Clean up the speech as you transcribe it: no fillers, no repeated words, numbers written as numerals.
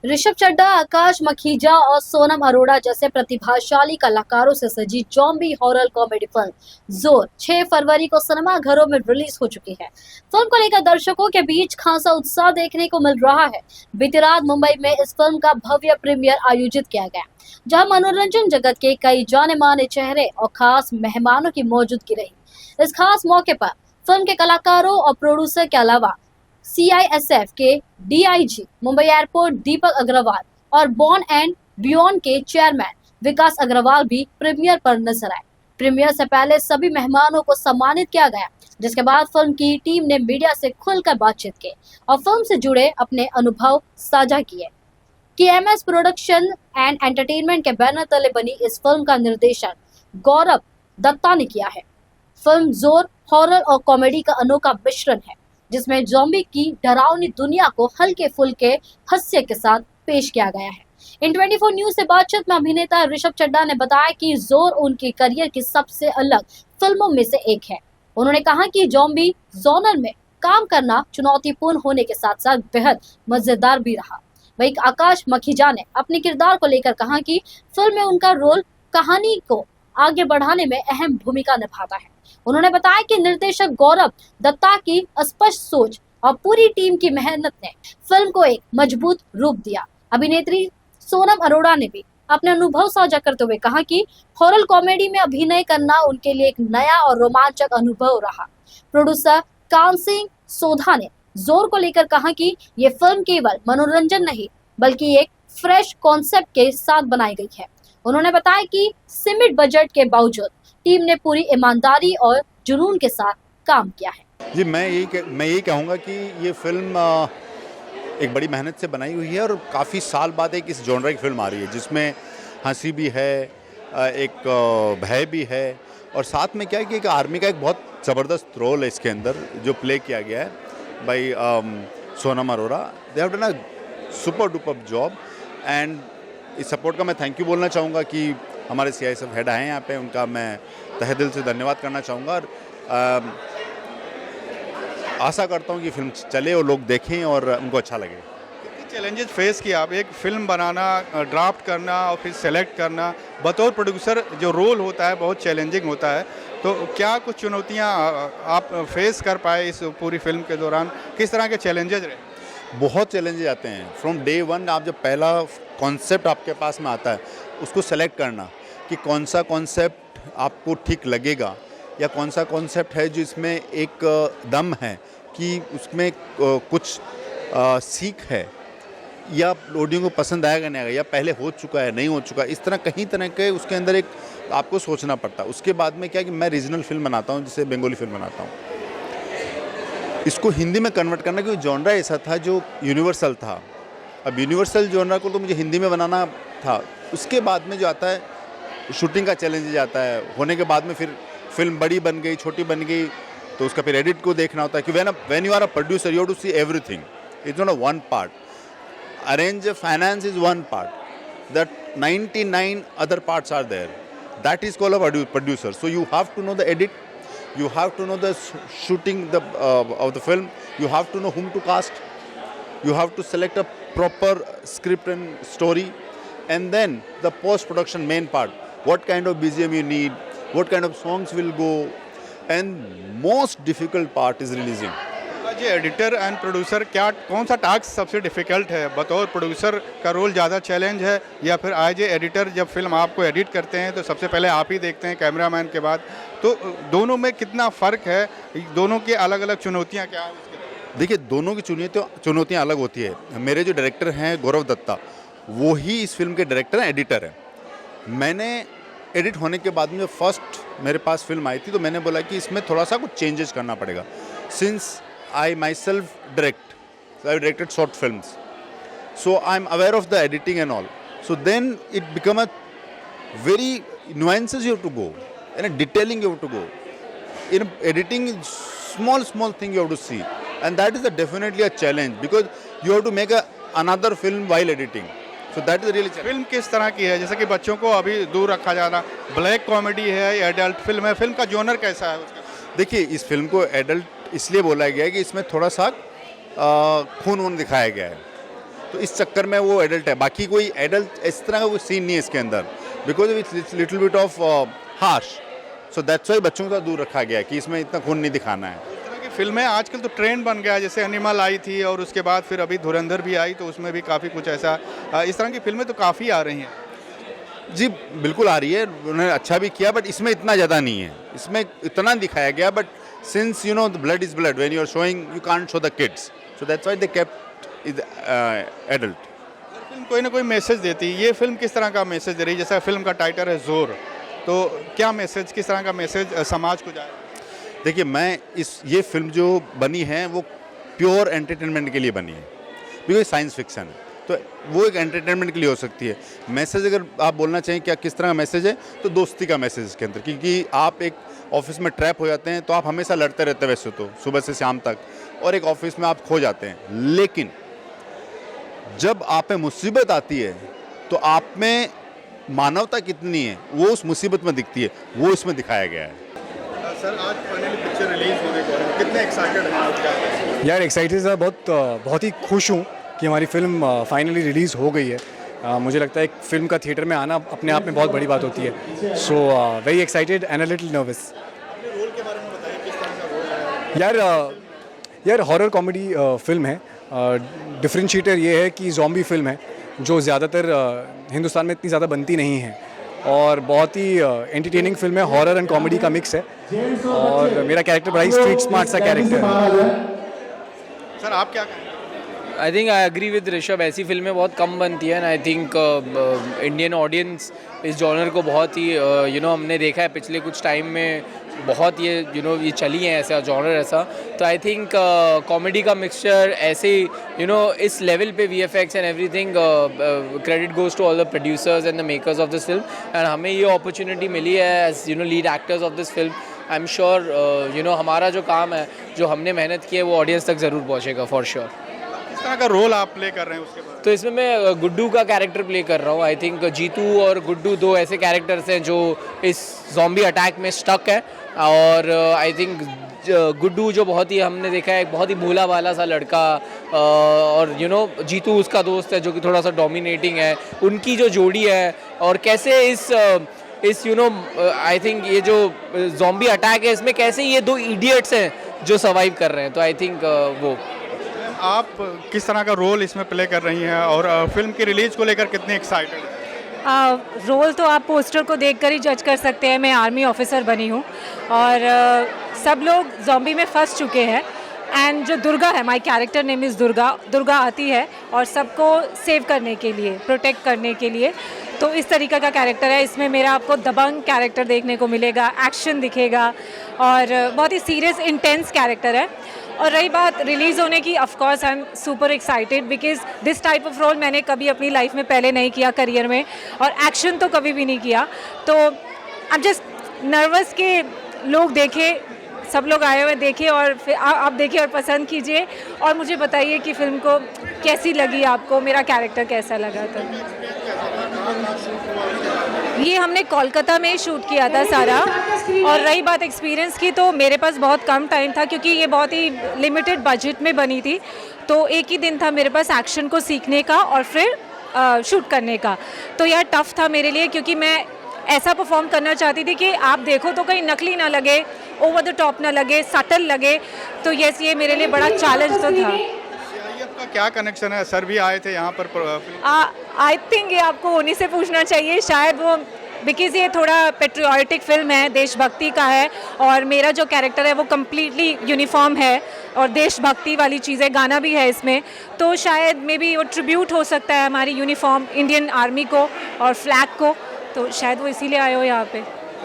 ऋषभ चड्ढा, आकाश मखीजा और सोनम अरोड़ा जैसे प्रतिभाशाली कलाकारों से सजी जॉम्बी हॉरर कॉमेडी फिल्म जोर 6 फरवरी को सिनेमाघरों में रिलीज हो चुकी है। फिल्म को लेकर दर्शकों के बीच खासा उत्साह देखने को मिल रहा है। बीती रात मुंबई में इस फिल्म का भव्य प्रीमियर आयोजित किया गया, जहां मनोरंजन जगत के कई जाने माने चेहरे और खास मेहमानों की मौजूदगी रही। इस खास मौके पर फिल्म के कलाकारों और प्रोड्यूसर के अलावा सीआईएसएफ के डीआईजी, मुंबई एयरपोर्ट दीपक अग्रवाल और बॉर्न एंड बियॉन्ड के चेयरमैन विकास अग्रवाल भी प्रीमियर पर नजर आए। प्रीमियर से पहले सभी मेहमानों को सम्मानित किया गया, जिसके बाद फिल्म की टीम ने मीडिया से खुलकर बातचीत की और फिल्म से जुड़े अपने अनुभव साझा किए। कि एमएस प्रोडक्शन एंड एंटरटेनमेंट के बैनर तले बनी इस फिल्म का निर्देशन गौरव दत्ता ने किया है। फिल्म जोर हॉरर और कॉमेडी का अनोखा मिश्रण है, जिसमें ज़ॉम्बी की डरावनी दुनिया को हल्के फुल्के हास्य के साथ पेश किया गया है। इन 24 न्यूज से बातचीत में अभिनेता ऋषभ चड्ढा ने बताया कि जोर उनके करियर की सबसे अलग फिल्मों में से एक है। उन्होंने कहा कि ज़ॉम्बी जॉनर में काम करना चुनौतीपूर्ण होने के साथ साथ बेहद मजेदार भी रहा। वहीं आकाश मखीजा ने अपने किरदार को लेकर कहा कि फिल्म में उनका रोल कहानी को आगे बढ़ाने में अहम भूमिका निभाता है। उन्होंने बताया कि निर्देशक गौरव दत्ता की स्पष्ट सोच और पूरी टीम की मेहनत ने फिल्म को एक मजबूत रूप दिया। अभिनेत्री सोनम अरोड़ा ने भी अपने अनुभव साझा करते हुए कहा कि हॉरर कॉमेडी में अभिनय करना उनके लिए एक नया और रोमांचक अनुभव रहा। प्रोड्यूसर कान सिंह सोधा ने जोर को लेकर कहा कि ये फिल्म केवल मनोरंजन नहीं बल्कि एक फ्रेश कॉन्सेप्ट के साथ बनाई गई है। उन्होंने बताया कि सीमित बजट के बावजूद टीम ने पूरी ईमानदारी और जुनून के साथ काम किया है। जी, मैं यही कहूँगा कि ये फिल्म एक बड़ी मेहनत से बनाई हुई है और काफ़ी साल बाद एक इस जॉनर की फिल्म आ रही है, जिसमें हंसी भी है, एक भय भी है, और साथ में क्या है कि एक आर्मी का एक बहुत ज़बरदस्त रोल है इसके अंदर जो प्ले किया गया है by Sonam Arora. They have done a super duper job, and इस सपोर्ट का मैं थैंक यू बोलना चाहूँगा कि हमारे सीआईएसएफ हेड आए हैं यहाँ पे, उनका मैं तहे दिल से धन्यवाद करना चाहूँगा। और आशा करता हूँ कि फिल्म चले और लोग देखें और उनको अच्छा लगे। कितनी चैलेंजेस फेस किया आप? एक फिल्म बनाना, ड्राफ्ट करना और फिर सेलेक्ट करना, बतौर प्रोड्यूसर जो रोल होता है बहुत चैलेंजिंग होता है, तो क्या कुछ चुनौतियाँ आप फेस कर पाए इस पूरी फिल्म के दौरान? किस तरह के चैलेंजेस रहे? बहुत चैलेंजेस आते हैं फ्रॉम डे वन। आप जब पहला कॉन्सेप्ट आपके पास में आता है, उसको सेलेक्ट करना कि कौन सा कॉन्सेप्ट आपको ठीक लगेगा या कौन सा कॉन्सेप्ट है जो इसमें एक दम है कि उसमें कुछ सीख है, या ऑडियो को पसंद आएगा नहीं आएगा, या पहले हो चुका है नहीं हो चुका, इस तरह कहीं तरह के उसके अंदर एक आपको सोचना पड़ता है। उसके बाद में क्या कि मैं रीजनल फिल्म बनाता हूँ, जैसे बंगाली फिल्म बनाता हूँ, इसको हिंदी में कन्वर्ट करना, क्योंकि जॉनरा ऐसा था जो यूनिवर्सल था। अब यूनिवर्सल जॉनरा को तो मुझे हिंदी में बनाना था। उसके बाद में जो आता है शूटिंग का चैलेंज आता है, होने के बाद में फिर फिल्म बड़ी बन गई, छोटी बन गई, तो उसका फिर एडिट को देखना होता है कि when you are a producer you have to see everything, it's not a one part. Arrange finance is one part, that 99 other parts are there, that is called a producer. So you have to know the edit, you have to know the shooting of the film, you have to know whom to cast, you have to select a proper script and story, and then the post production main part, what kind of BGM you need, what kind of songs will go, and most difficult part is releasing. जी, editor and producer, क्या कौन सा task सबसे difficult है? बतौर producer का role ज़्यादा challenge है, या फिर एज ए एडिटर जब फिल्म आपको एडिट करते हैं तो सबसे पहले आप ही देखते हैं कैमरामैन के बाद, तो दोनों में कितना फ़र्क है? दोनों की अलग अलग चुनौतियाँ क्या हैं? देखिए, दोनों की चुनौतियाँ अलग होती है। मेरे जो डायरेक्टर हैं गौरव दत्ता, वो ही इस फिल्म के डायरेक्टर हैं, एडिटर हैं। मैंने एडिट होने के बाद में जब फर्स्ट मेरे पास फिल्म आई थी, तो मैंने बोला कि इसमें थोड़ा सा कुछ चेंजेस करना पड़ेगा। Since I myself direct, so I directed short films, so I'm aware of the editing and all. So then it become a very nuances you have to go, and a detailing you have to go. In editing, small thing you have to see, and that is definitely a challenge because you have to make another film while editing. So that is really challenge. Film किस तरह की है? जैसे कि बच्चों को अभी दूर रखा जा रहा, ब्लैक कॉमेडी है या एडल्ट फिल्म है? फिल्म का जॉनर कैसा है उसका? देखिए, इस फिल्म को एडल्ट इसलिए बोला गया है कि इसमें थोड़ा सा खून वून दिखाया गया है, तो इस चक्कर में वो एडल्ट है, बाकी कोई एडल्ट इस तरह का कोई सीन नहीं है इसके अंदर, because it's little bit of harsh, so that's why बच्चों को दूर रखा गया है कि इसमें इतना खून नहीं दिखाना है। इस तरह की फिल्में आजकल तो ट्रेंड बन गया है, जैसे एनिमल आई थी और उसके बाद फिर अभी धुरंधर भी आई, तो उसमें भी काफ़ी कुछ ऐसा इस तरह की फिल्में तो काफ़ी आ रही हैं। जी बिल्कुल आ रही है, उन्होंने अच्छा भी किया, बट इसमें इतना ज़्यादा नहीं है, इसमें इतना दिखाया गया, but since you know the blood is blood when you are showing, you can't show the kids, so that's why they kept is adult. Film कोई ना कोई मैसेज देती है, ये फिल्म किस तरह का मैसेज दे रही है? जैसा फिल्म का टाइटल है जोर, तो क्या मैसेज, किस तरह का मैसेज समाज को जाए? देखिए, मैं ये फिल्म जो बनी है वो प्योर एंटरटेनमेंट के लिए बनी है, बिकॉज साइंस फिक्शन है, तो वो एक एंटरटेनमेंट के लिए हो सकती है। मैसेज अगर आप बोलना चाहें क्या किस तरह का मैसेज है, तो दोस्ती का मैसेज इसके अंदर, क्योंकि आप एक ऑफिस में ट्रैप हो जाते हैं तो आप हमेशा लड़ते रहते हैं वैसे तो सुबह से शाम तक, और एक ऑफिस में आप खो जाते हैं, लेकिन जब आप पे मुसीबत आती है तो आप में मानवता कितनी है वो उस मुसीबत में दिखती है, वो इसमें दिखाया गया है। सर, आज फाइनली पिक्चर रिलीज होने को है, कितने एक्साइटेड हैं आप? यार एक्साइटेड है, बहुत ही खुश हूँ कि हमारी फिल्म फाइनली रिलीज़ हो गई है। मुझे लगता है एक फिल्म का थिएटर में आना अपने आप में बहुत बड़ी बात होती है। So very excited and a little nervous. Role के बारे में बताइए, किस तरह का रोल है? यार हॉरर कॉमेडी फिल्म है। डिफरेंशिएटर ये है कि ज़ॉम्बी फिल्म है जो ज़्यादातर हिंदुस्तान में इतनी ज़्यादा बनती नहीं है, और बहुत ही एंटरटेनिंग फिल्म है, हॉरर एंड कॉमेडी का मिक्स है, और मेरा कैरेक्टर बड़ा ही स्ट्रीट स्मार्ट सा कैरेक्टर है। सर, आप क्या कहेंगे? I think I agree with Rishabh, ऐसी फिल्में बहुत कम बनती हैं, and I think Indian audience इस जॉनर को बहुत ही हमने देखा है पिछले कुछ टाइम में, बहुत ये चली हैं ऐसा जॉनर ऐसा, तो आई थिंक कॉमेडी का मिक्सचर ऐसे इस लेवल पे VFX and everything, credit goes to all the producers and the makers of this film, एंड हमें ये अपॉर्चुनिटी मिली है as lead actors of this film. I am sure हमारा जो काम है, जो हमने मेहनत की है, वो ऑडियंस तक ज़रूर पहुँचेगा फॉर श्योर। किस तरह का रोल आप प्ले कर रहे हैं उसके बाद? तो इसमें मैं गुड्डू का कैरेक्टर प्ले कर रहा हूँ। आई थिंक जीतू और गुड्डू दो ऐसे कैरेक्टर्स हैं जो इस ज़ॉम्बी अटैक में स्टक है, और आई थिंक गुड्डू जो बहुत ही हमने देखा है एक बहुत ही भोला भाला सा लड़का, और जीतू उसका दोस्त है जो कि थोड़ा सा डोमिनेटिंग है, उनकी जो जोड़ी है, और कैसे इस आई थिंक ये जो ज़ॉम्बी अटैक है इसमें कैसे ये दो इडियट्स हैं जो सर्वाइव कर रहे हैं, तो आई थिंक वो। आप किस तरह का रोल इसमें प्ले कर रही हैं, और फिल्म की रिलीज को लेकर कितने एक्साइटेड हैं? रोल तो आप पोस्टर को देखकर ही जज कर सकते हैं। मैं आर्मी ऑफिसर बनी हूँ, और सब लोग ज़ॉम्बी में फंस चुके हैं, एंड जो दुर्गा है, my character name is Durga आती है और सबको सेव करने के लिए, प्रोटेक्ट करने के लिए, तो इस तरीक़े का कैरेक्टर है। इसमें मेरा आपको दबंग कैरेक्टर देखने को मिलेगा, एक्शन दिखेगा, और बहुत ही सीरियस इंटेंस कैरेक्टर है। और रही बात रिलीज़ होने की, of course I am super excited, because this type of role मैंने कभी अपनी लाइफ में पहले नहीं किया करियर में, और एक्शन तो कभी भी नहीं किया, तो आई एम जस्ट नर्वस के लोग देखें, सब लोग आए हुए देखें, और फिर आप देखिए और पसंद कीजिए, और मुझे बताइए कि फ़िल्म को कैसी लगी आपको, मेरा कैरेक्टर कैसा लगा था। ये हमने कोलकाता में शूट किया था सारा, और रही बात एक्सपीरियंस की, तो मेरे पास बहुत कम टाइम था क्योंकि ये बहुत ही लिमिटेड बजट में बनी थी, तो एक ही दिन था मेरे पास एक्शन को सीखने का और फिर शूट करने का। तो यार टफ़ था मेरे लिए, क्योंकि मैं ऐसा परफॉर्म करना चाहती थी कि आप देखो तो कहीं नकली ना लगे, ओवर द टॉप ना लगे, सटल लगे, तो यस ये मेरे लिए बड़ा चैलेंज तो था। आपका क्या कनेक्शन है? सर भी आए थे यहाँ पर? आई थिंक ये आपको उन्हीं से पूछना चाहिए, शायद वो, बिकॉज़ ये थोड़ा पेट्रियाटिक फिल्म है, देशभक्ति का है, और मेरा जो कैरेक्टर है वो कम्प्लीटली यूनिफॉर्म है और देशभक्ति वाली चीज़ें, गाना भी है इसमें, तो शायद मे बी वो ट्रिब्यूट हो सकता है हमारी यूनिफॉर्म, इंडियन आर्मी को और फ्लैग को, तो शायद वो इसीलिए आए हो यहाँ पे।